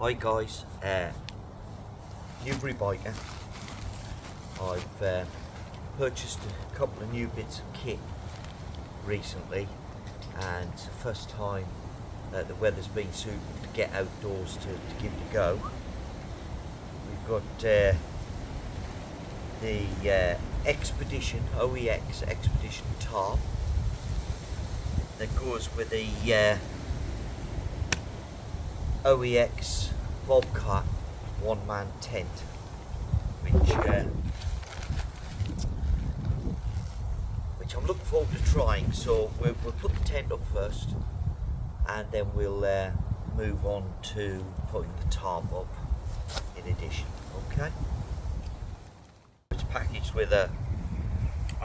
Hi guys, Newbury Biker. I've purchased a couple of new bits of kit recently, and it's the first time the weather's been suitable to get outdoors to give it a go. We've got the Expedition, OEX Expedition Tarp that goes with the OEX Bobcat one-man tent, which I'm looking forward to trying. So we'll put the tent up first, and then we'll move on to putting the tarp up in addition. Okay. It's packaged with a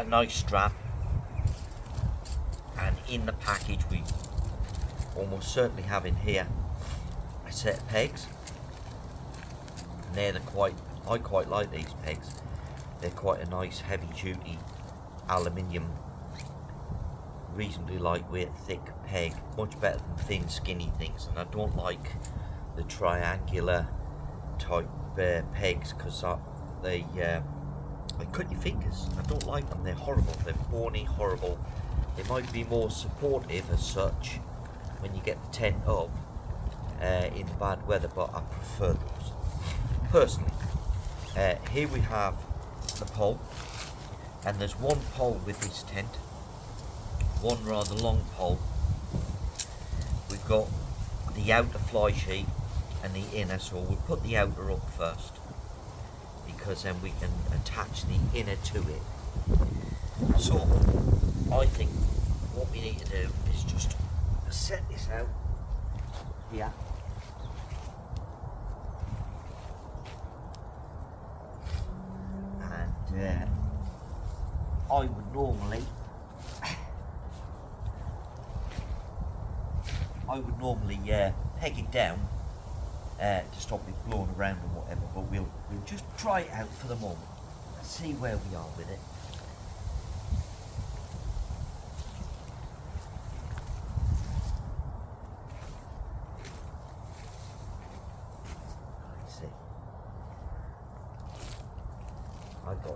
nice strap, and in the package we almost certainly have in here a set of pegs, and I quite like these pegs. They're quite a nice heavy duty aluminium, reasonably lightweight, thick peg, much better than thin skinny things. And I don't like the triangular type pegs because they cut your fingers. I don't like them. They're horrible. They're bony, horrible. They might be more supportive as such when you get the tent up in bad weather, but I prefer those personally. Here we have the pole, and there's one pole with this tent, one rather long pole. We've got the outer fly sheet and the inner, so we'll put the outer up first because then we can attach the inner to it. So I think what we need to do is just set this out here. And I would normally peg it down to stop it blowing around and whatever, but we'll just try it out for the moment and see where we are with it. Let's see. I got that.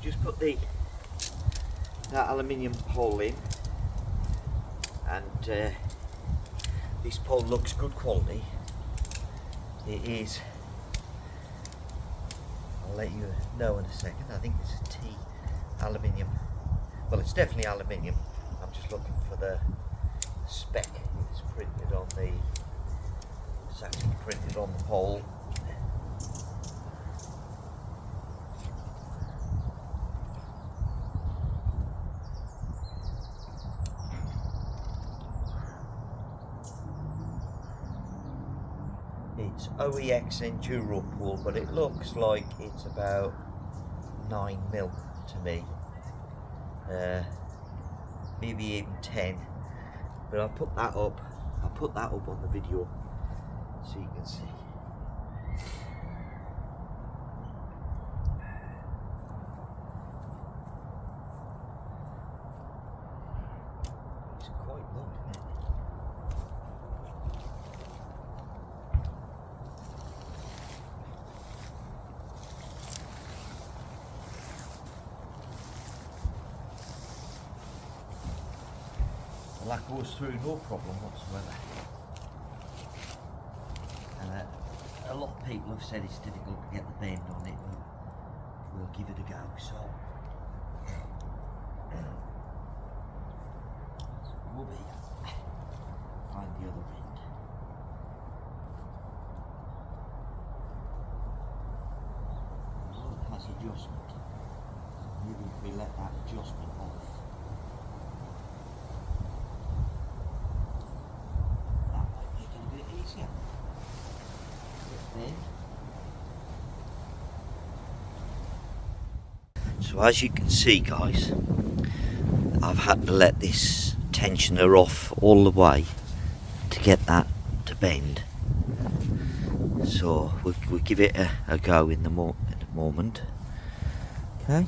Just put that aluminium pole in, and this pole looks good quality. It is, I'll let you know in a second. I think it's a T aluminium. Well, it's definitely aluminium. I'm just looking for the spec. It's printed on the, it's actually printed on the pole. It's OEX Enduro pole, but it looks like it's about 9mm to me, maybe even 10. But I'll put that up on the video so you can see. It's quite low, isn't it? Well, that goes through no problem whatsoever. And a lot of people have said it's difficult to get the bend on it, but we'll give it a go. So we'll be find the adjustment. Maybe if we let that adjustment off, that might make it a bit easier. So as you can see, guys, I've had to let this tensioner off all the way to get that to bend. So we'll give it a go in the moment. Okay.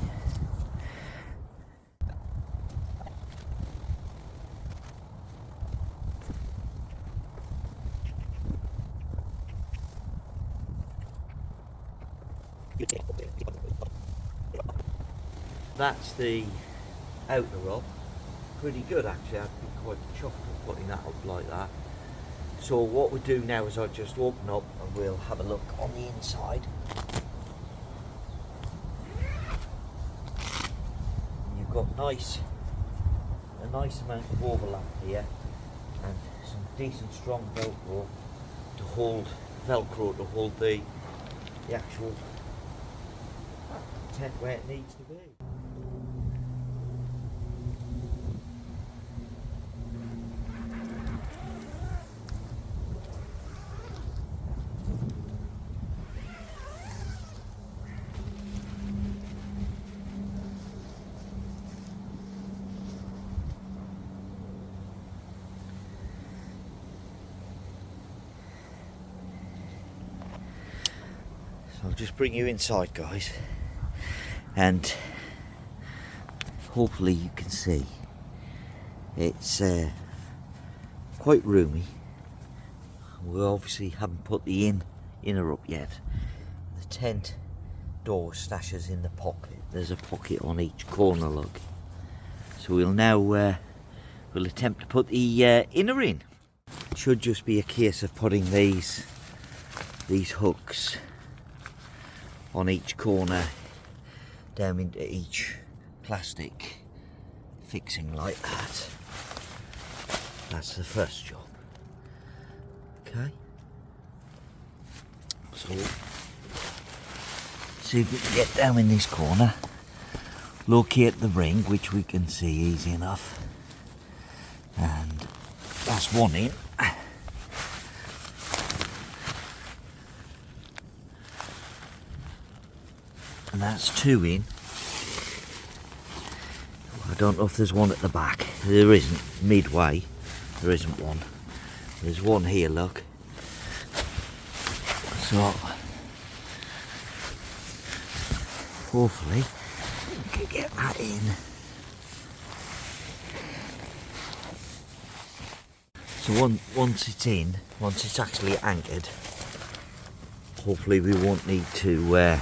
That's the outer rob. Pretty good actually. I'd be quite chuffed with putting that up like that. So what we do now is I'll just open up and we'll have a look on the inside. And you've got a nice amount of overlap here and some decent strong velcro to hold the actual tent where it needs to be. So I'll just bring you inside, guys, and hopefully you can see it's quite roomy. We obviously haven't put the inner up yet. The tent door stashes in the pocket. There's a pocket on each corner, look. So we'll now we'll attempt to put the inner in. It should just be a case of putting these hooks on each corner down into each plastic fixing like that. That's the first job. Okay, so see if we can get down in this corner, locate the ring, which we can see easy enough, and that's one in. And that's two in. I don't know if there's one at the back. There isn't. Midway, there isn't one. There's one here, look. So hopefully we can get that in. So once it's in, once it's actually anchored, hopefully we won't need to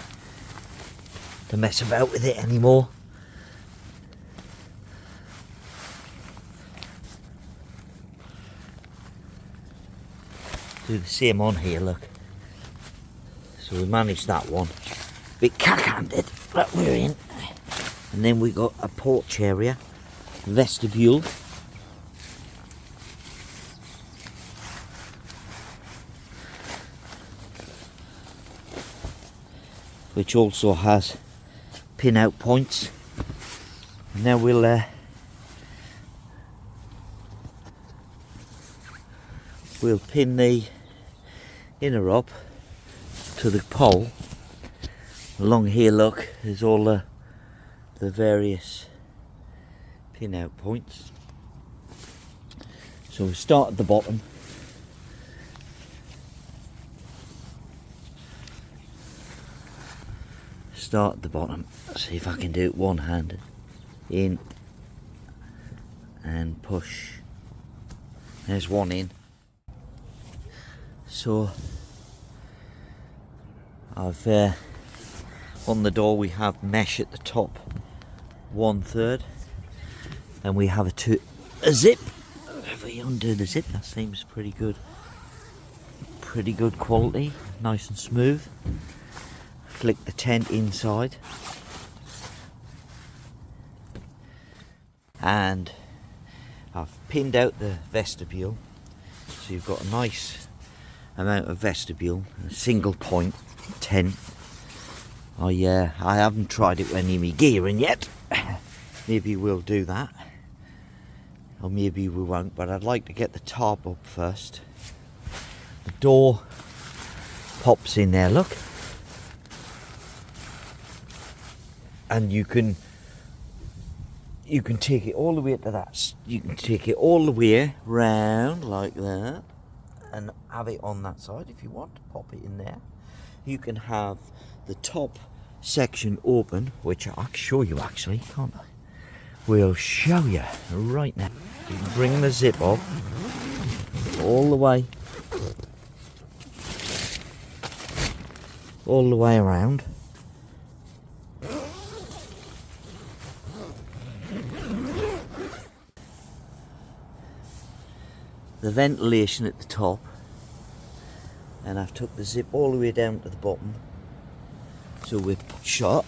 mess about with it anymore. Do the same on here, look. So we managed that one. Bit cack-handed, but we're in. And then we got a porch area, vestibule. Which also has pin out points. And now we'll pin the inner up to the pole. Along here, look, there's all the various pin out points. So we start at the bottom. Start at the bottom. See if I can do it one-handed. In and push. There's one in. So I've on the door we have mesh at the top, 1/3, and we have a zip. If we undo the zip, that seems pretty good quality, nice and smooth. Flick the tent inside, and I've pinned out the vestibule, so you've got a nice amount of vestibule, a single point tent, I haven't tried it with any of my gearing yet. Maybe we'll do that, or maybe we won't, but I'd like to get the tarp up first. The door pops in there, look, and you can take it all the way to that. You can take it all the way round like that and have it on that side if you want. Pop it in there. You can have the top section open, which I can show you actually, can't I? We'll show you right now. You can bring the zip up all the way around. The ventilation at the top, and I've took the zip all the way down to the bottom, so we're shut.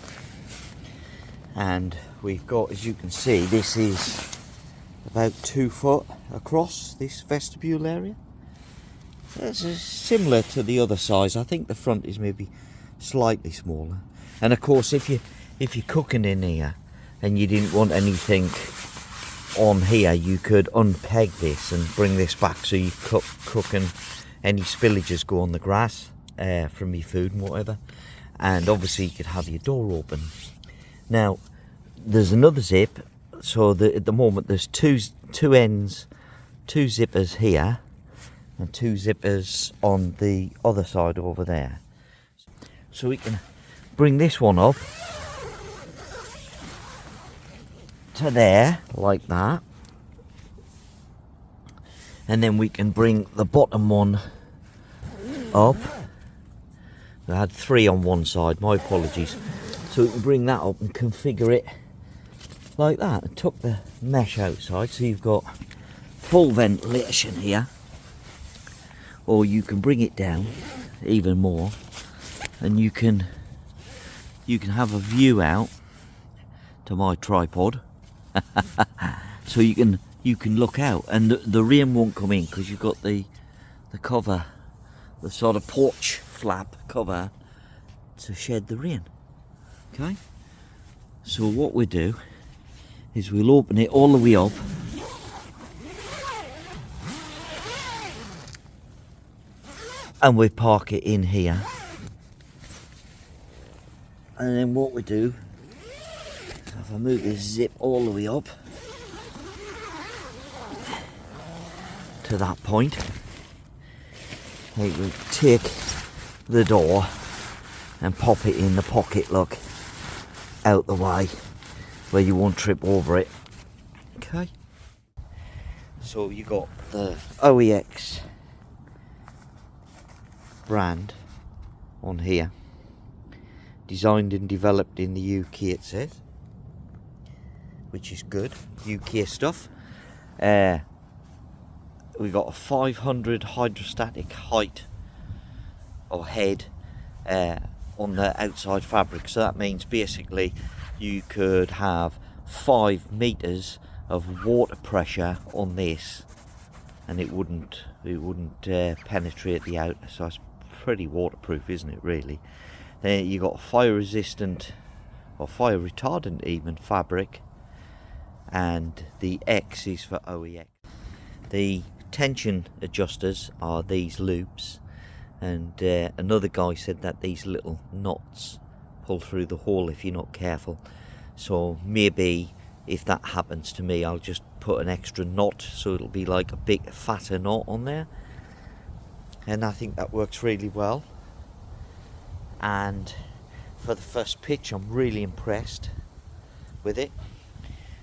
And we've got, as you can see, this is about 2 foot across, this vestibule area. It's similar to the other size. I think the front is maybe slightly smaller. And of course, if you're cooking in here and you didn't want anything on here, you could unpeg this and bring this back, so you cook and any spillages go on the grass from your food and whatever. And obviously you could have your door open. Now there's another zip, so at the moment there's two ends, 2 zippers here and 2 zippers on the other side over there. So we can bring this one up to there like that, and then we can bring the bottom one up. I had 3 on one side, my apologies. So we can bring that up and configure it like that. I took the mesh outside, so you've got full ventilation here, or you can bring it down even more and you can have a view out to my tripod. So you can look out, and the rain won't come in because you've got the cover, the sort of porch flap cover to shed the rain. Okay, so what we do is we'll open it all the way up, and we park it in here, and then what we do, if I move this zip all the way up to that point, we will take the door and pop it in the pocket, look, out the way where you won't trip over it. Okay, so you got the OEX brand on here, designed and developed in the UK, it says, which is good, UK stuff. We got a 500 hydrostatic height or head on the outside fabric, so that means basically you could have 5 meters of water pressure on this and it wouldn't penetrate the outer, so it's pretty waterproof, isn't it, really? Then you got fire resistant or fire retardant even fabric, and the X is for OEX. The tension adjusters are these loops, and another guy said that these little knots pull through the hole if you're not careful, so maybe if that happens to me I'll just put an extra knot, so it'll be like a big fatter knot on there, and I think that works really well. And for the first pitch I'm really impressed with it.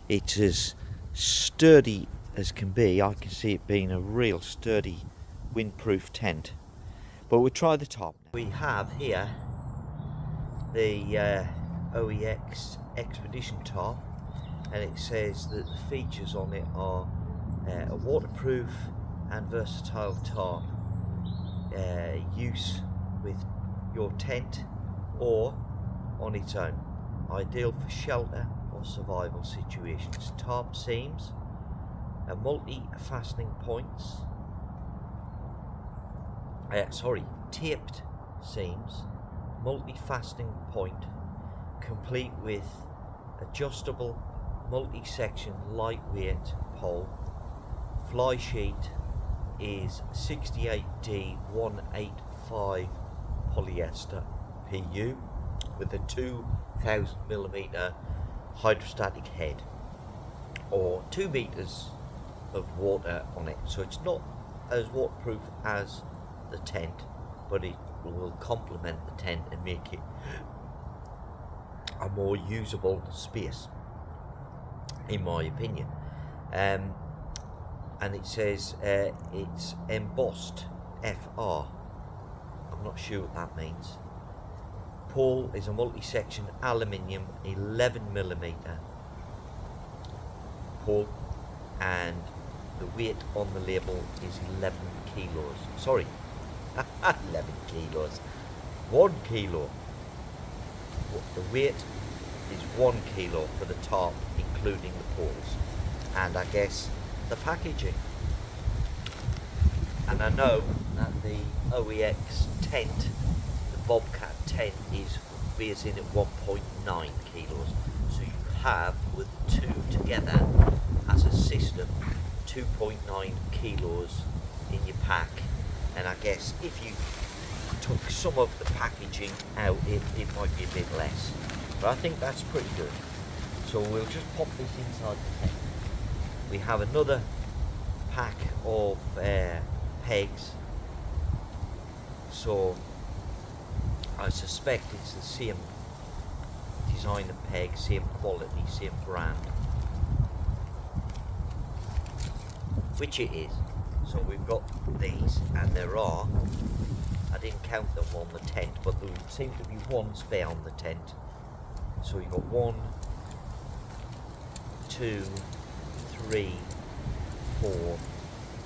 It's as sturdy as can be. I can see it being a real sturdy windproof tent. But we'll try the top. We have here the OEX Expedition tarp, and it says that the features on it are a waterproof and versatile tarp, use with your tent or on its own, ideal for shelter or survival situations. Tarp seams, multi-fastening points, taped seams, multi-fastening point complete with adjustable multi-section lightweight pole. Fly sheet is 68D185 polyester PU with a 2000mm hydrostatic head, or 2 meters of water on it, so it's not as waterproof as the tent, but it will complement the tent and make it a more usable space, in my opinion. And it says it's embossed FR. I'm not sure what that means. Pole is a multi-section aluminium 11mm pole, and the weight on the label is 11 kilos. Sorry, 11 kilos. 1 kilo. The weight is 1 kilo for the tarp, including the poles, and I guess the packaging. And I know that the OEX tent, the Bobcat tent, weighs in at 1.9 kilos. So you have, with the two together as a system, 2.9 kilos in your pack. And I guess if you took some of the packaging out, it might be a bit less. But I think that's pretty good. So we'll just pop this inside the tent. We have another pack of pegs. So I suspect it's the same design of peg, same quality, same brand. Which it is. So we've got these, and there are, I didn't count them on the tent, but there seems to be one spare on the tent. So you've got 1, 2, 3, 4,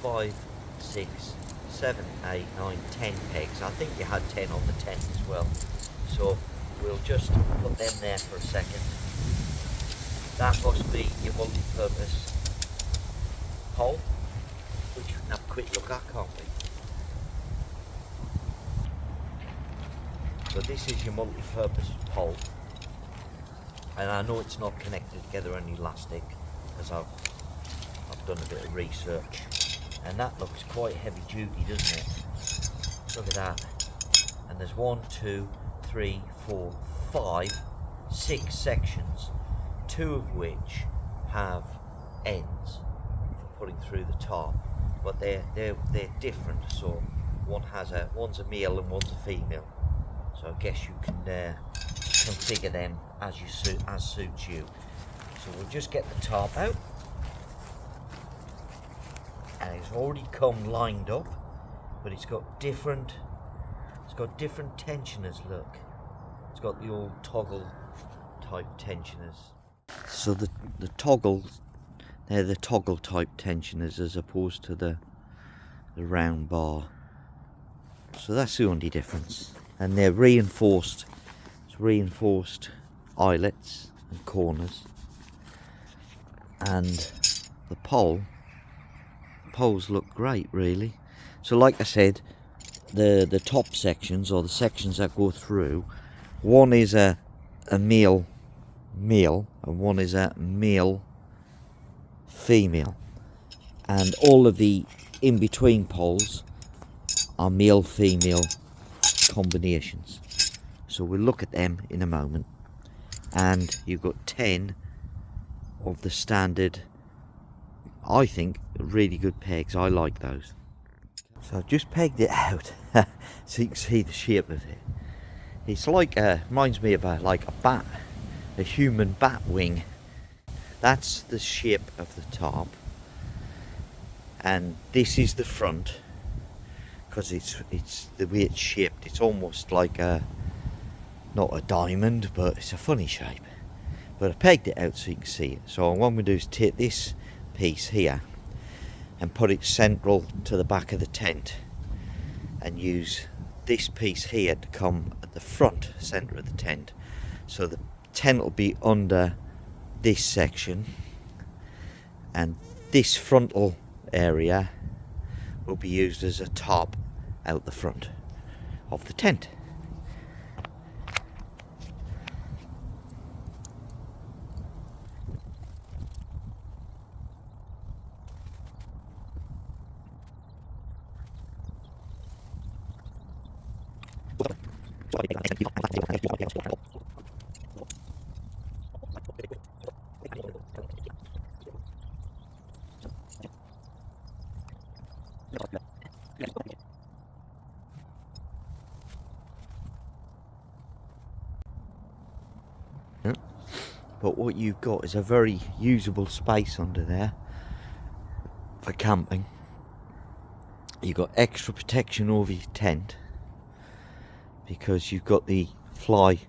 5, 6, 7, 8, 9, 10 pegs. I think you had 10 on the tent as well. So we'll just put them there for a second. That must be your multi-purpose pole, which we can have a quick look at, can't we? So this is your multi-purpose pole, and I know it's not connected together on elastic, because I've done a bit of research, and that looks quite heavy duty, doesn't it? Look at that. And there's 1, 2, 3, 4, 5, 6 sections, 2 of which have ends for putting through the tarp, but they're different. So one's a male and one's a female. So I guess you can configure them as suits you. So we'll just get the tarp out, and it's already come lined up, but it's got different tensioners. Look, it's got the old toggle type tensioners. So the toggles, they're the toggle type tensioners as opposed to the round bar. So that's the only difference. And they're reinforced. It's reinforced eyelets and corners. And the poles look great, really. So like I said, the top sections, or the sections that go through, one is a male and one is a male female, and all of the in-between poles are male female combinations. So we'll look at them in a moment. And you've got 10 of the standard, I think, really good pegs. I like those. So I've just pegged it out so you can see the shape of it. It's like reminds me of like a bat, a human bat wing. That's the shape of the tarp, and this is the front, because it's the way it's shaped. It's almost like not a diamond, but it's a funny shape. But I pegged it out so you can see it. So what I'm going to do is take this piece here and put it central to the back of the tent, and use this piece here to come at the front centre of the tent. So the tent will be under this section, and this frontal area will be used as a tarp out the front of the tent. But what you've got is a very usable space under there for camping. You've got extra protection over your tent because you've got the fly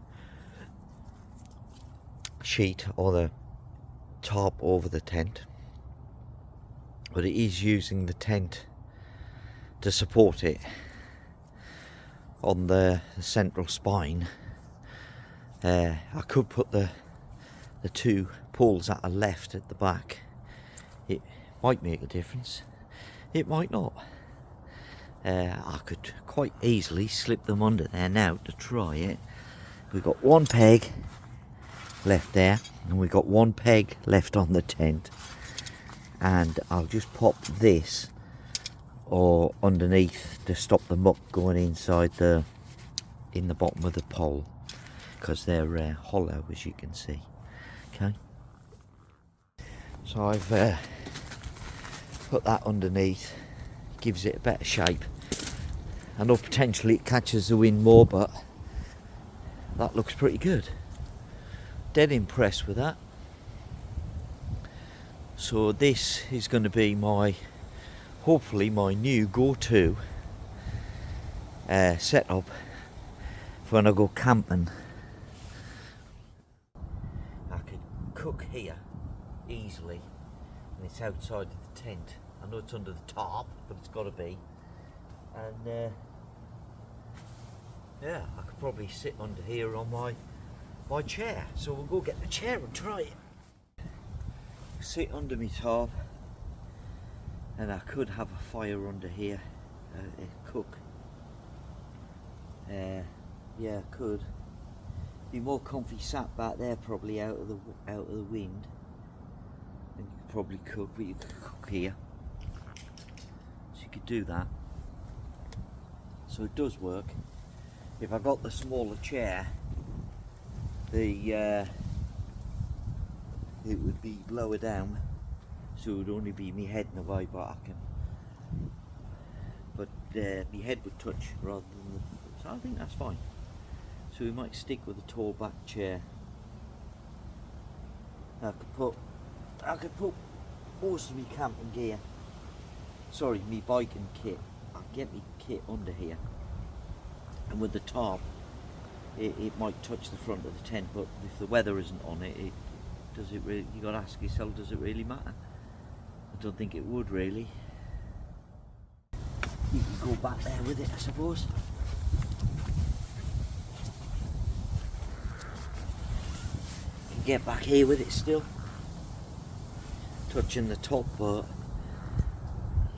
sheet or the tarp over the tent, but it is using the tent to support it on the central spine. I could put the two poles that are left at the back. It might make a difference, it might not. I could quite easily slip them under there now to try it. We've got one peg left there, and we've got one peg left on the tent, and I'll just pop this or underneath to stop the muck going inside in the bottom of the pole, because they're hollow, as you can see. Okay, so I've put that underneath, gives it a better shape. I know potentially it catches the wind more, but that looks pretty good. Dead impressed with that. So this is going to be hopefully my new go-to setup for when I go camping. I could cook here easily, and it's outside of the tent. I know it's under the tarp, but it's got to be. And yeah, I could probably sit under here on my chair. So we'll go get the chair and try it. Sit under my tarp, and I could have a fire under here, cook. Yeah, I could. Be more comfy sat back there, probably out of the wind. And you could probably cook, but you could cook here. So you could do that. So it does work. If I got the smaller chair, it would be lower down, so it would only be me head in the way, but my head would touch rather than so I think that's fine. So we might stick with a tall back chair. I could put most of my camping gear, sorry, me biking kit. I'll get my kit under here, and with the tarp it might touch the front of the tent, but if the weather isn't on it, does it really, you got to ask yourself, does it really matter? I don't think it would really. You can go back there with it, I suppose. You can get back here with it still, touching the top, but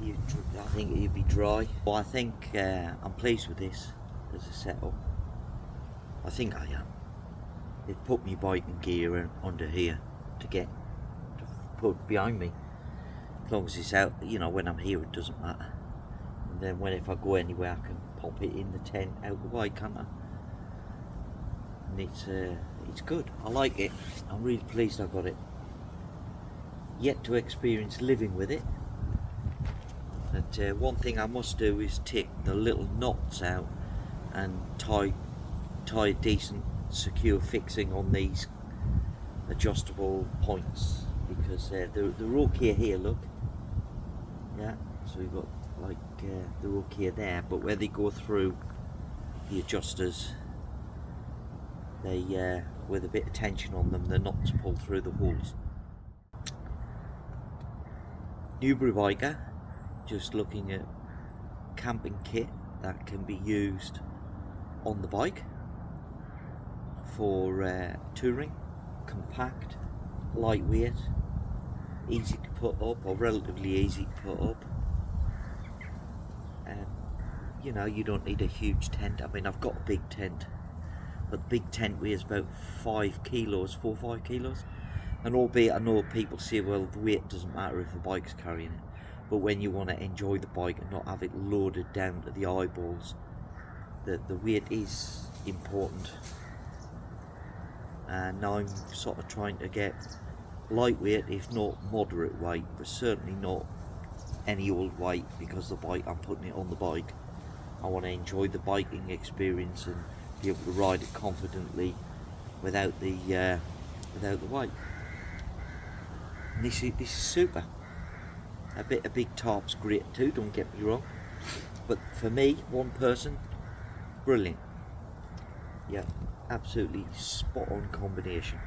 I think it'd be dry. Well, I think I'm pleased with this as a setup. I think I am. They've put me biking gear under here to put behind me. As long as it's out, you know, when I'm here it doesn't matter. And then if I go anywhere I can pop it in the tent out the way, can't I? And it's good. I like it. I'm really pleased I got it. Yet to experience living with it. But one thing I must do is take the little knots out and tie a decent secure fixing on these adjustable points, because they're okay here, look. Yeah, so we've got like they're okay there, but where they go through the adjusters, they with a bit of tension on them, the knots pull through the holes. Newbury Biker, just looking at camping kit that can be used on the bike for touring, compact, lightweight, easy to put up, or relatively easy to put up. You know, you don't need a huge tent. I mean, I've got a big tent, but the big tent weighs about 5 kilos, 4 or 5 kilos. And albeit I know people say, well, the weight doesn't matter if the bike's carrying it, but when you want to enjoy the bike and not have it loaded down to the eyeballs, the weight is important, and now I'm sort of trying to get lightweight, if not moderate weight, but certainly not any old weight, because the bike, I'm putting it on the bike. I want to enjoy the biking experience and be able to ride it confidently without the weight. And this is super. A big Tarp's great too, don't get me wrong, but for me, one person, brilliant. Yeah, absolutely spot on combination.